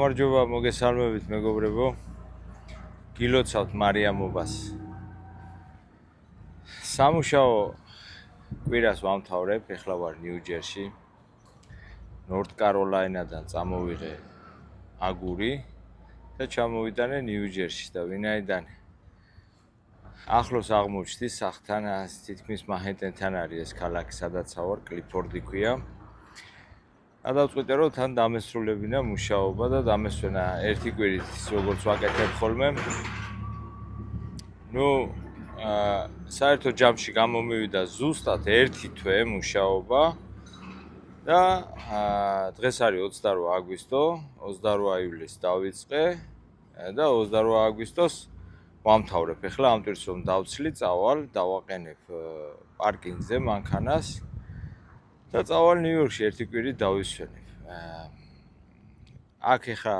გამარჯობა, მოგესალმებით მეგობრებო. გილოცავთ მარიამობას. სამუშაო კვირას ვამთავრებ, ეხლა ვარ ნიუ-ჯერსში. ნორთ კაროლაინადან წამოვიღე აგური და ჩამოვიტანე ნიუ-ჯერსში და ვინაიდან ახლოს აღმოჩნდი სახთან, თითქმის მანჰეტენთან არის ეს ქალაქი, სადაც ვარ, კლიფორდი ქვია. გადავწყვიტე რომ თან დამესრულებინა მუშაობა და დამესვენა ერთი კვირით როგორც ვაკეთებ ხოლმე. საერთო ჯამში გამომივიდა ზუსტად 1 თვე მუშაობა და დღეს არის 28 აგვისტო, 28 ივლისს დავიწყე და 28 აგვისტოს ვამთავრებ. ეხლა ამ ტვირს რომ დავცლი, წავალ, დავაყენებ პარკინგზე მანქანას და წავალ ნიუ-იორკში ერთი კვირით დავისვენებ. აქ ეხლა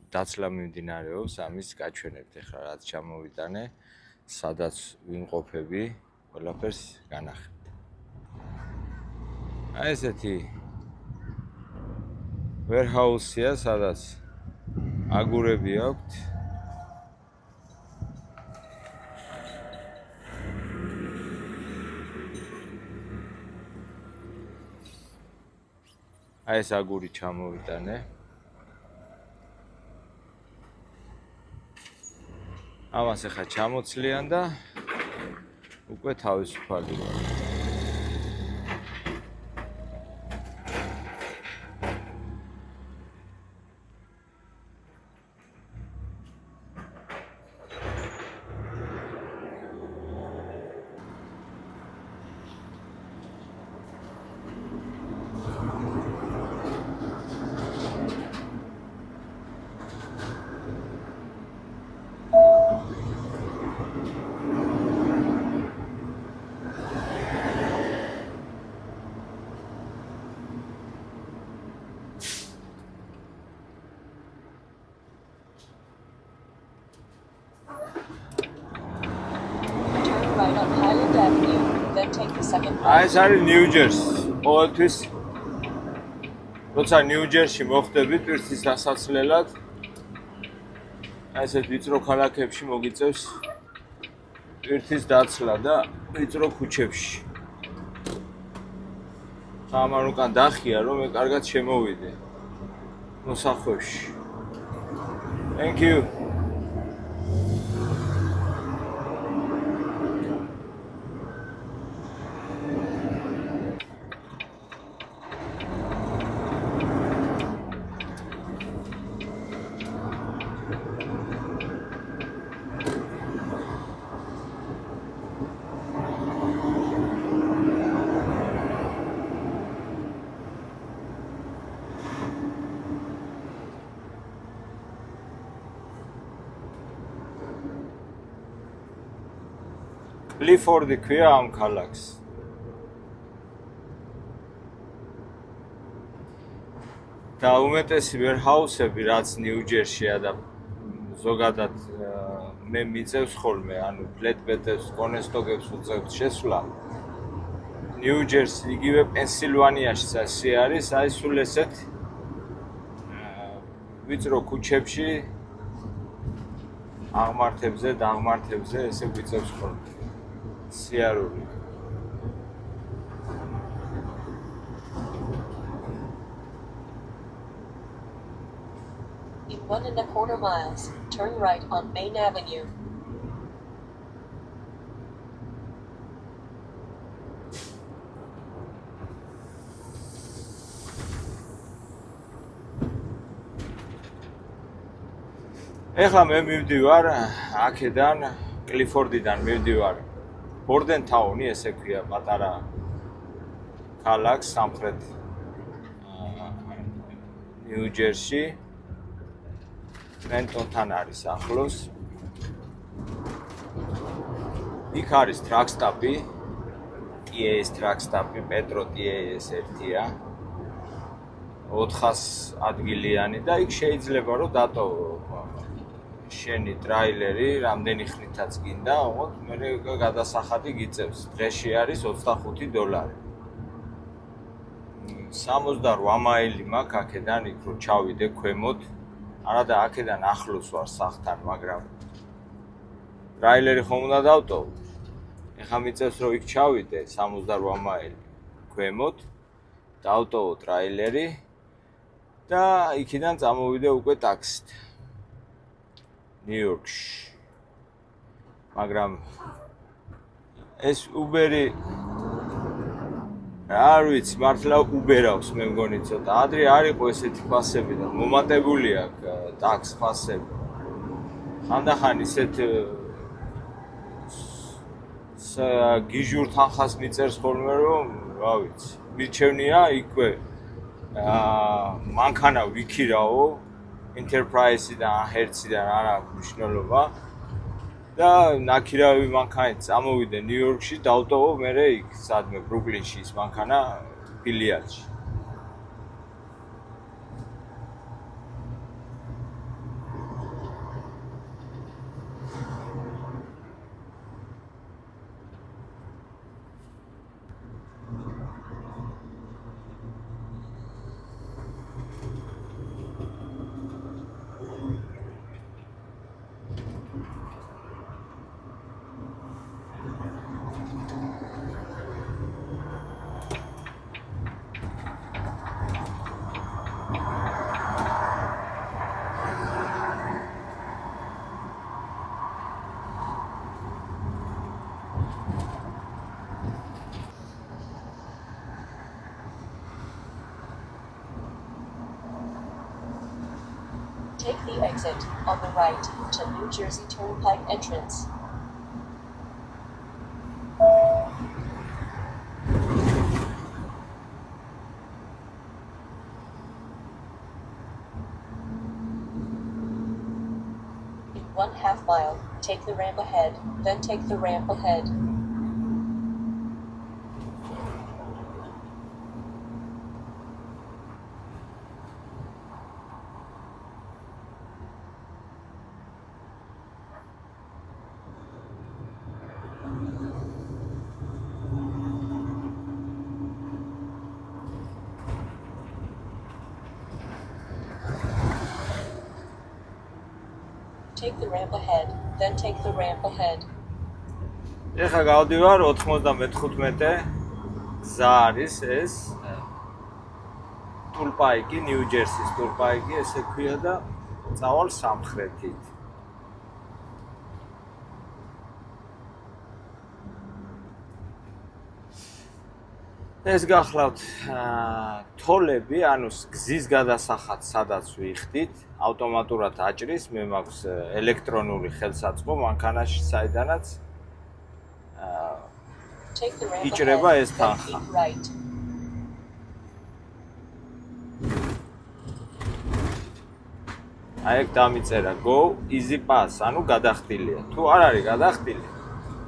დაცლა მიმდინარეობს, ამის გაჩვენებთ ეხლა რაც ჩამოვიტანე, სადაც ვიმყოფები, ყველაფერს განახებთ. აი ესეთი warehouse-ია, სადაც აგურები აქვთ. აი ეს აგური ჩამოვიტანე. ამას ახლა ჩამოცლიან და უკვე თავისუფალი ვარ. Right on Highland Avenue, then take the second აი ეს არის ნიუ-ჯერსი. ყოველთვის როცა ნიუ-ჯერსში მოხდებით ტვირთის დასაცლელად, აი ესეთ ვიწრო ქალაქებში მოგიწევს ტვირთის დაცლა და ვიწრო ქუჩებში. ამან უკან დახია რომ მე კარგად შემოვიდე მოსახვევში. Thank you. კლიფორდი ქვია ამ ქალაქს. და უმეტესი warehouse-ები რაც ნიუ-ჯერსშია და ზოგადად მე მიწევს ხოლმე, ანუ ფლეტბეტებს, კონესტოგებს უწევთ შესვლა. ნიუ-ჯერსი იგივე პენსილვანიაში ასე არის, აი სულ ესეთ ვიწრო ქუჩებში აღმართებზე, დაღმართებზე ესე ვიწევს ხოლმე. სიარული. In 1.25 miles, turn right on Main Avenue. ეხლა მე მივდივარ აქედან, კლიფორდიდან მივდივარ ბორდენთაუნი, ესე ქვია პატარა ქალაქს სამხრეთ ნიუ-ჯერსში. მენტონთან არის ახლოს. იქ არის ტრაკსტაპი, TAS ტრაკსტაპი, პეტრო TAS 1-ია. 400 ადგილიანი და იქ შეიძლება რომ დატოვო შენი ტრაილერი, რამდენი ხნითაც გინდა, ოღონდ მე გადასახადი გიწევს. დღეში არის $25. 68 მაილი მაქვს აქედან იქ რომ ჩავიდე ქვემოთ. არადა აქედან ახლოს ვარ სახთან, მაგრამ ტრაილერი ხომ უნდა დავტოვო. ეხლა მიწევს რომ იქ ჩავიდე 68 მაილი ქვემოთ, დავტოვო ტრაილერი და იქიდან წამოვიდე უკვე ტაქსით. ნიუ-იორკში. მაგრამ ეს უბერი არ ვიცი, მართლა უბერავს მე მგონი ცოტა. ადრე არ იყო ესეთი ფასები და მომატებული აქვს ტაქს ფასები. ხანდახან ისეთ გიჟურ თანხას მიწერს ხოლმე რომ, რა ვიცი, მირჩევნია იქვე მანქანა ვიქირაო, Enterprise-დან, Hertz-დან არ აქვს მნიშვნელობა. და ნაქირავი მანქანით წამოვიდე ნიუ-იორკში, დავტოვო მერე იქ სადმე ბრუკლინში ის მანქანა ფილიალში. Take the exit on the right to New Jersey Turnpike entrance. In 1/2 mile, take the ramp ahead, then take the ramp ahead. Take the ramp ahead, then take the ramp ahead. ეხლა გავდივარ 95 გზა არის ეს ტურპაიკი, ნიუ-ჯერსის ტურპაიკი, ესე ქვია და წავალ სამხრეთით. ეს გახლავთ თოლები, ანუ გზის გადასახად სადაც ვიხდით, ავტომატურად აჭრის, მე მაქვს ელექტრონული ხელსაწყო მანქანაში, საიდანაც იჭრება ეს თანხა. აი ეგ დამიწერა go easy pass, ანუ გადახდილია. თუ არ არის გადახდილი,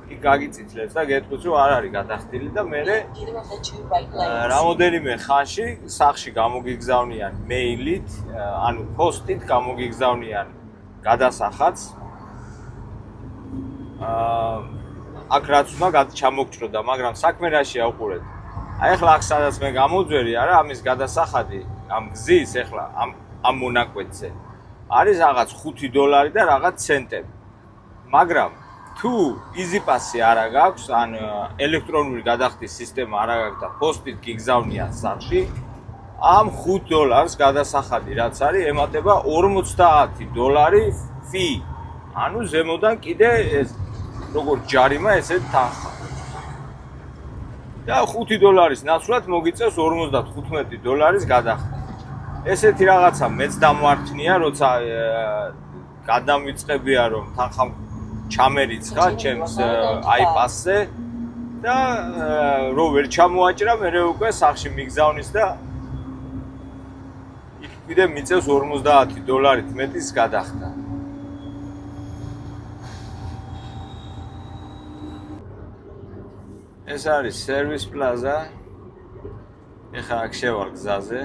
იქ გაგიწითლებს და გეტყვის რომ არ არის გადახდილი და მე რამოდენიმე ხანში სახში გამოგიგზავნიან მეილით, ანუ პოსტით გამოგიგზავნიან გადასახადს. აქ რაც უნდა ჩამოგჭროდა, მაგრამ საქმე რაშია უყურეთ. აი ახლა აქ სადაც მე გამოძვერი, არა, ამის გადასახადი, ამ გზის ახლა ამ მონაკვეთზე არის რაღაც $5 და რაღაც ცენტები. მაგრამ თუ easy pass-ი არა გაქვს, ან ელექტრონული გადახდის სისტემა არა გაქვს და პოსტით გიგზავნიან სახში, ამ $5 გადასახადი რაც არის, ემატება $50 fee. ანუ ზემოდან კიდე ეს როგორც ჯარიმა, ესეთ თანხა. და $5 ნაცვლად მოგიწევს $55 გადახდა. ესეთი რაღაცა მეც დამვართნია, როცა გადამვიწყებია რომ თანხა ჩამერიცხა ჩემს iPass-ზე და რო ვერ ჩამოაჭრა, მე უკვე სახში მიგზავნის და იქ კიდე მიწევს $50 მეტის გადახდა. ეს არის Service Plaza. ეხლა აქ შევალ გზაზე.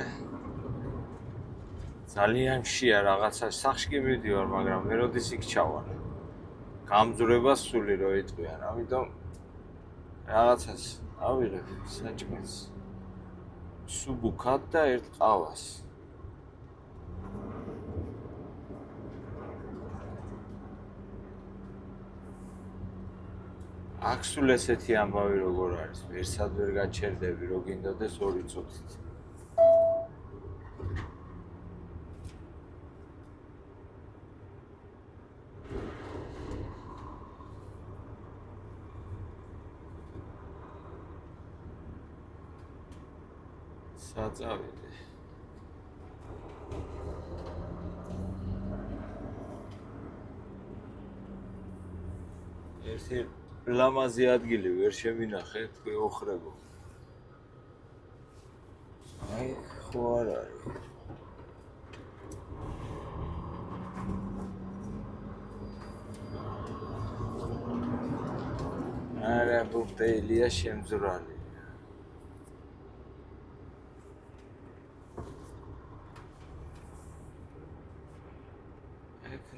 ძალიან მშია რაღაცა, სახში კი მივდივარ, მაგრამ მე როდის იქ ჩავალ. გამძვრება სული რო იტყვიან, ამიტომ რაღაცას ავიღებ საჭმელს. სუბუქად და ერთ ყავას. აქ სულ ესეთი ამბავი როგორ არის, ვერსად ვერ გაჩერდები, რო გინდოდეს 2 წუთით. საწავიდე. ერთი ლამაზი ადგილი ვერ შემინახე, თქვი ოხრებო. აი, ხო არ არის. არა, ბუხტეილია შემძვრალი.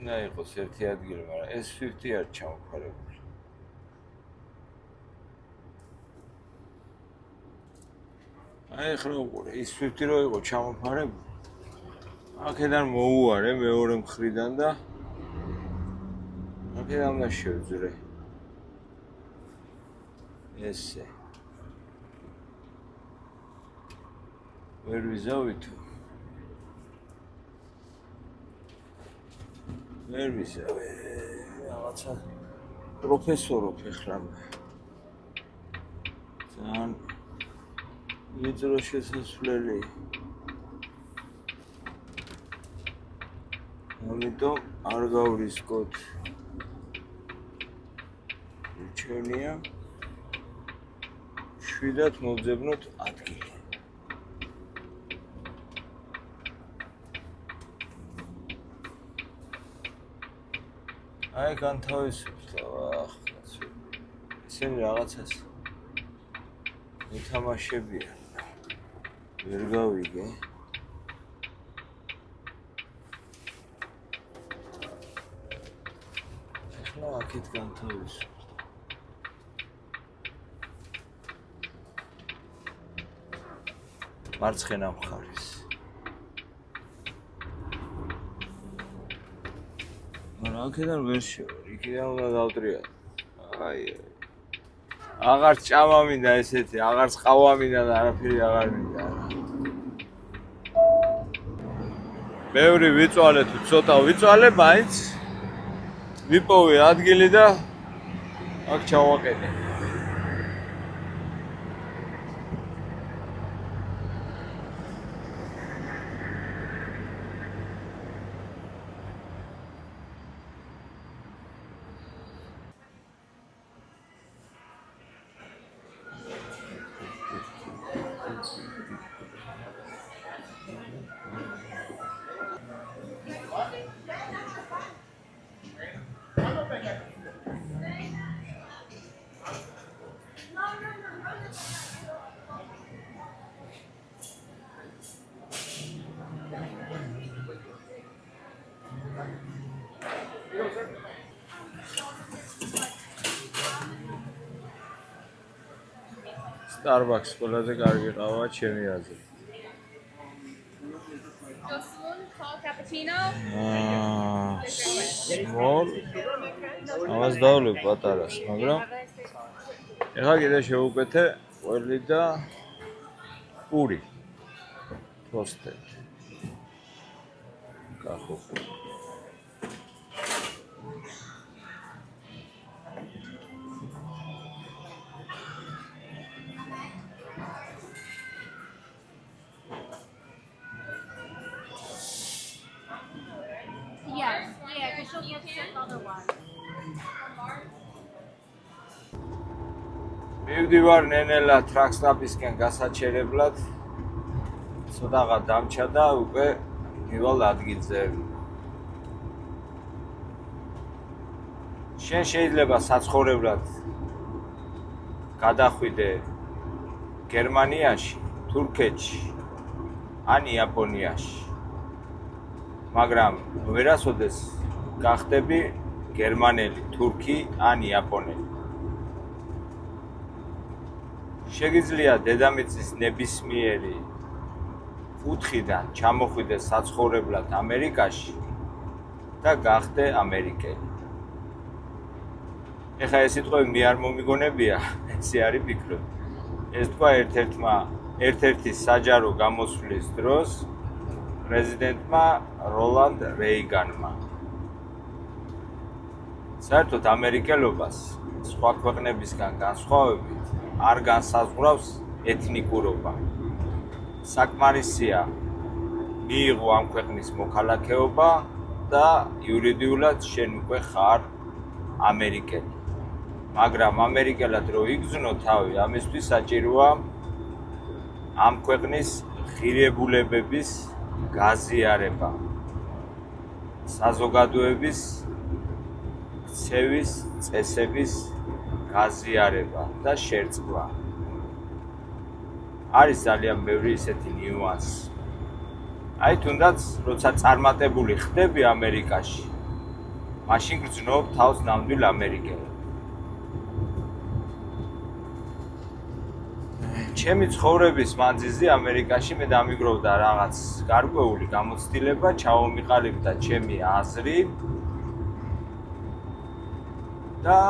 უნდა იყოს ერთი ადგილი, მაგრამ ეს 50 არ ჩამოფარებული. აი ახლა უყურე, ის 50 რო იყო ჩამოფარებული. აქედან მოუარე მეორე მხრიდან და აქედან უნდა შევძრე. ესე. ვერ ვიზავითო. ვერ ვიზავე. რაღაცა პროფესორობ ეხლა. ძალიან ვიწრო შესასვლელი. ამიტომ არ გავრისკოთ. რჩენია. შვიდად მოვძებნოთ ადგილი. აი განთავისუფლდა, ახლა ისინი რაღაცას ითამაშებიან. ვერ გავიგე. ახლა აქეთ განთავისუფლდა. მარცხენა მხარეს. მაგრამ აქედან ვერ შევარ, იქიდან უნდა დავტრიალო. აი. აღარ ჭამა მინდა ესეთი, აღარ ყავა მინდა და არაფერი აღარ მინდა. ბევრი ვიწვალე თუ ცოტა ვიწვალე, მაინც ვიპოვე ადგილი და აქ ჩავაყენე. Starbucks ყველაზე კარგი ყავა ჩემი აზრით. Tall cappuccino. Small. ამას დავლებ პატარას, მაგრამ ეხლა კიდე შევუკეთე ყველი და პური. Toasted. კახო. Yes, yeah, because she'll get sick otherwise. მივდივარ ნენელა ტრაკსტაპისკენ გასაჩერებლად. ცოტაღა დამჩა და უკვე მივალ ადგილზე. შენ შეიძლება საცხოვრებლად გადახვიდე გერმანიაში, თურქეთში, ან იაპონიაში. მაგრამ ვერასოდეს გახდები გერმანელი, თურქი ან იაპონელი. შეგიძლია დედამიწის ნებისმიერი კუთხიდან ჩამოხვიდე საცხოვრებლად ამერიკაში და გახდე ამერიკელი. ეხლა ეს სიტყვები მე არ მომიგონებია, ესე არის ფიქრობ. ეს თქვა ერთ-ერთი საჯარო გამოსვლის დროს პრეზიდენტმა როლანდ რეიგანმა. საერთოდ ამერიკელობას სხვა ქვეყნებისგან განსხვავებით არ განსაზღვრავს ეთნიკურობა. საკმარისია მიიღო ამ ქვეყნის მოქალაქეობა და იურიდიულად შენ უკვე ხარ ამერიკელი. მაგრამ ამერიკელად რო იგზნო თავი, ამისთვის საჭიროა ამ ქვეყნის ღირებულებების გაზიარება, საზოგადოების ქცევის წესების გაზიარება და შერწყვა. არის ძალიან ბევრი ისეთი ნიუანსი. აი თუნდაც როცა წარმატებული ხდები ამერიკაში, მაშინ გრძნობ თავს ნამდვილ ამერიკელად. ჩემი ცხოვრების მანძილზე ამერიკაში მე დამიგროვდა რაღაც გარკვეული გამოცდილება, ჩავომიყალიბდა ჩემი აზრი და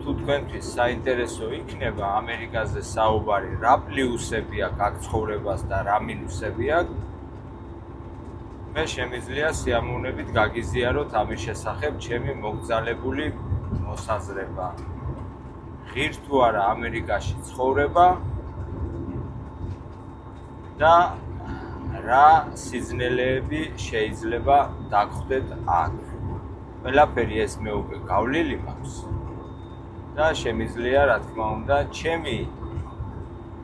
თუ თქვენთვის საინტერესო იქნება ამერიკაზე საუბარი, რა პლუსები აქვს აქ ცხოვრებას და რა მინუსები აქვს, მე შემიძლია სიამოვნებით გაგიზიაროთ ამის შესახებ ჩემი მოგზალებული მოსაზრება. ღირს თუ არა ამერიკაში ცხოვრება და რა სიძნელეები შეიძლება დაგხვდეთ აქ. ყველაფერი ეს მე უკვე გავლილი მაქვს და შემიძლია, რა თქმა უნდა, ჩემი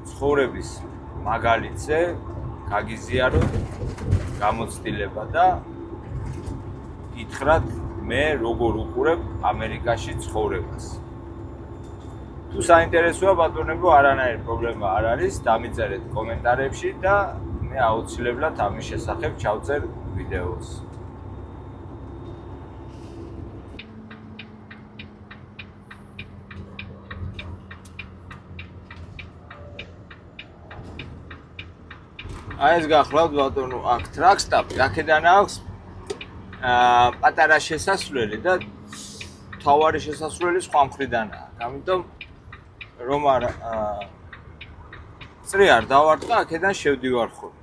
ცხოვრების მაგალითზე გაგიზიაროთ გამოცდილება და გითხრათ მე როგორ უყურებ ამერიკაში ცხოვრებას. თუ საინტერესოა ბატონებო, არანაირი პრობლემა არ არის, დამიწერეთ კომენტარებში და მე აუცილებლად ამის შესახებ ჩავწერ ვიდეოს. აი ეს გახლავთ ბატონო, აქ ტრაკსტაპი, აქედან აქვს პატარა შესასვლელი და თავარი შესასვლელი სხვა მხრიდანაა. ამიტომ რომ არ წრე არ დავარტყა, აქედან შევდივარ ხოლმე.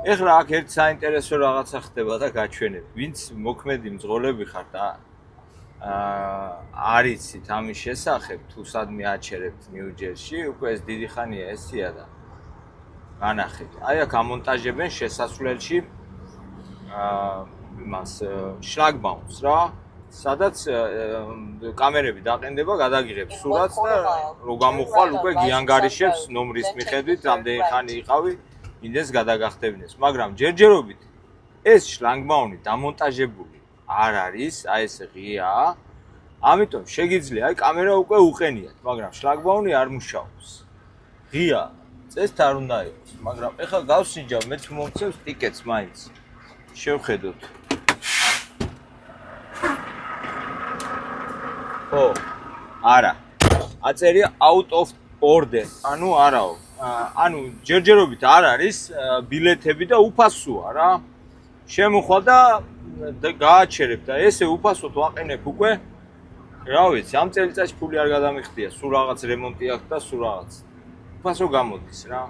ეხლა აქ ერთ საინტერესო რაღაცა ხდება და გაჩვენებ. ვინც მოქმედი მძღოლები ხართ და არ იცით ამის შესახებ, თუ სადმე აჩერებთ ნიუ-ჯერსში, უკვე ეს დიდი ხანია ესია და განახეთ. აი აქ ამონტაჟებენ შესასვლელში იმას შლაგბაუმს რა, სადაც კამერები დაყენდება, გადაგიღებს სურათს და რო გამოხვალ უკვე გიანგარიშებს ნომრის მიხედვით, რამდენი ხანი იყავი, იმდენს გადაგახდებინეს. მაგრამ ჯერჯერობით ეს შლაგბაუმი დამონტაჟებული არ არის, აი ეს ღიაა. ამიტომ შეგიძლია აი კამერა უკვე უყენიათ, მაგრამ შლაგბაუმი არ მუშაობს. ღია წესთ არ უნდა იყოს, მაგრამ ეხლა გავსინჯავ, მე თუ მომწევს ტიკეტს მაინც. შევხედოთ. ო, არა. აწერია out of order, ანუ არაო. ანუ ჯერჯერობით არ არის ბილეთები და უფასოა რა. შემოხვალ და გააჩერებ და ესე უფასოდ ვაყენებ უკვე. რა ვიცი, ამ წელიწადში ფული არ გადამიხდია, სულ რაღაც რემონტი აქვს და სულ რაღაც. უფასო გამოდის რა.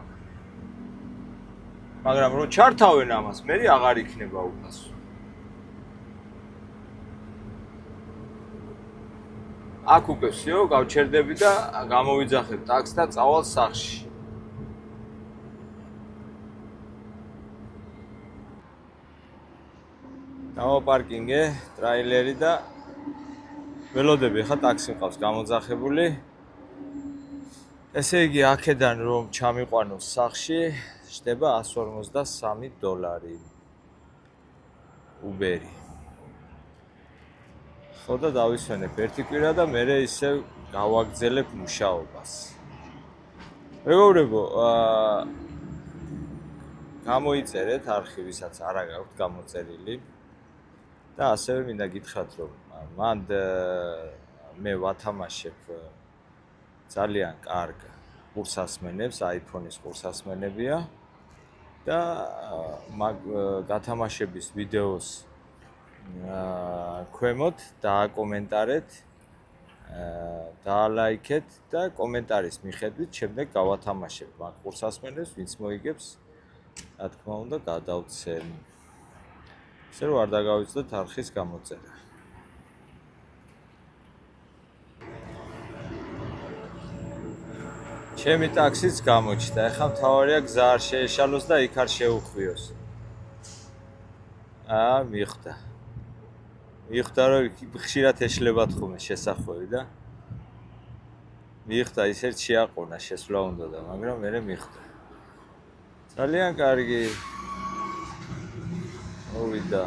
მაგრამ რო ჩართავენ ამას, მე აღარ იქნება უფასო. აქ უკვე всё, გავჩერდები და გამოვიძახებ ტაქსს და წავალ სახლში. გამოპარკინგე, ტრაილერი და ველოდები, ხა ტაქსი მყავს გამოძახებული. ესე იგი, აქედან რომ ჩამიყვანოს სახლში, ხდება $153. უბერი. ხო და დავისვენებ ერთი კვირა და მე ისევ გავაგზელებ მუშაობას. მეგობრებო, გამოიწერეთ არქივისაც არა გაქვთ გამოწერილი და ასევე მინდა გითხრათ, რომ მანდ მე ვათამაშებ ძალიან კარგ კურსასმენებს, iPhone-ის კურსასმენებია და გათამაშების ვიდეოს ქვემოთ დააკომენტარეთ, დაალაიქეთ და კომენტარის მიხედვით შემდეგ გავათამაშებ მაგ ყურსასმენელს, ვინც მოიგებს, რა თქმა უნდა, გადავცემ. ისე რომ არ დაგავიწყდეთ არხის გამოწერა. ჩემი ტაქსიც გამოჩნდა. ეხლა მთავარია გზა არ შეეშალოს და იქ არ შეუხვიოს. მიხვდა. მიხვდა რომ ხშირად ეშლებათ ხოლმე შესახვევი და მიხვდა ისეთ შეაყონა შესვლა უნდა და მაგრამ მერე მიხვდა. ძალიან კარგი. მოვიდა.